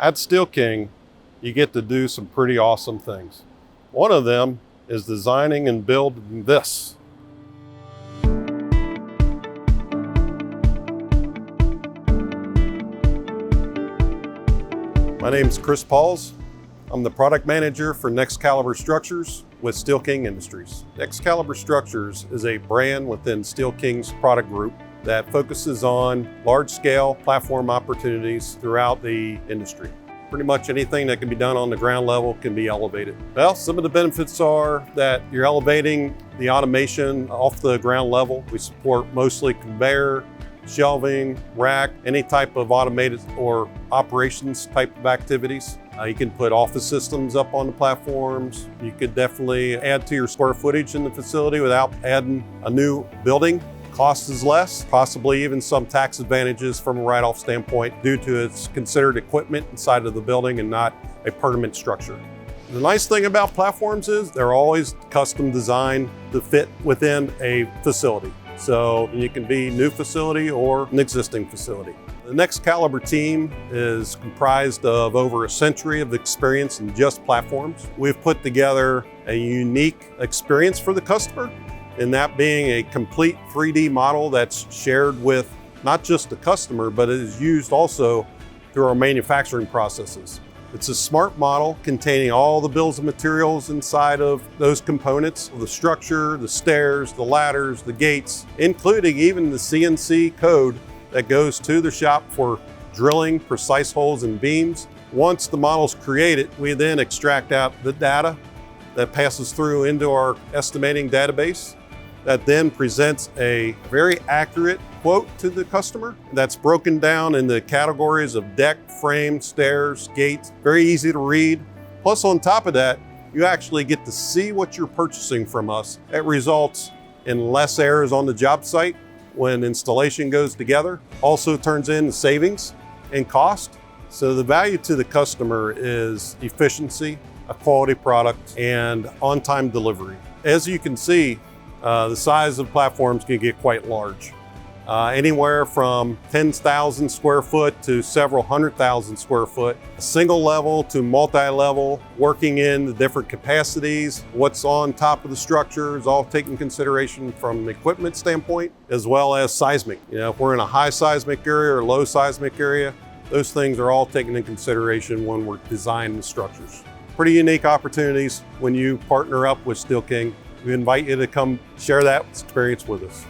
At Steel King, you get to do some pretty awesome things. One of them is designing and building this. My name is Chris Pauls. I'm the product manager for NexCaliber Structures with Steel King Industries. NexCaliber Structures is a brand within Steel King's product group that focuses on large-scale platform opportunities throughout the industry. Pretty much anything that can be done on the ground level can be elevated. Well, some of the benefits are that you're elevating the automation off the ground level. We support mostly conveyor, shelving, rack, any type of automated or operations type of activities. You can put office systems up on the platforms. You could definitely add to your square footage in the facility without adding a new building. Cost is less, possibly even some tax advantages from a write-off standpoint due to its considered equipment inside of the building and not a permanent structure. The nice thing about platforms is they're always custom designed to fit within a facility. So you can be a new facility or an existing facility. The NexCaliber team is comprised of over a century of experience in just platforms. We've put together a unique experience for the customer, and that being a complete 3D model that's shared with not just the customer, but it is used also through our manufacturing processes. It's a smart model containing all the bills of materials inside of those components, the structure, the stairs, the ladders, the gates, including even the CNC code that goes to the shop for drilling precise holes in beams. Once the model's created, we then extract out the data that passes through into our estimating database that then presents a very accurate quote to the customer that's broken down into categories of deck, frame, stairs, gates, very easy to read. Plus on top of that, you actually get to see what you're purchasing from us. It results in less errors on the job site when installation goes together. Also turns in savings and cost. So the value to the customer is efficiency, a quality product, and on-time delivery. As you can see, the size of platforms can get quite large. Anywhere from 10,000 square foot to several 100,000 square foot, single level to multi-level, working in the different capacities, what's on top of the structure is all taken consideration from an equipment standpoint, as well as seismic. If we're in a high seismic area or low seismic area, those things are all taken into consideration when we're designing the structures. Pretty unique opportunities when you partner up with Steel King. We invite you to come share that experience with us.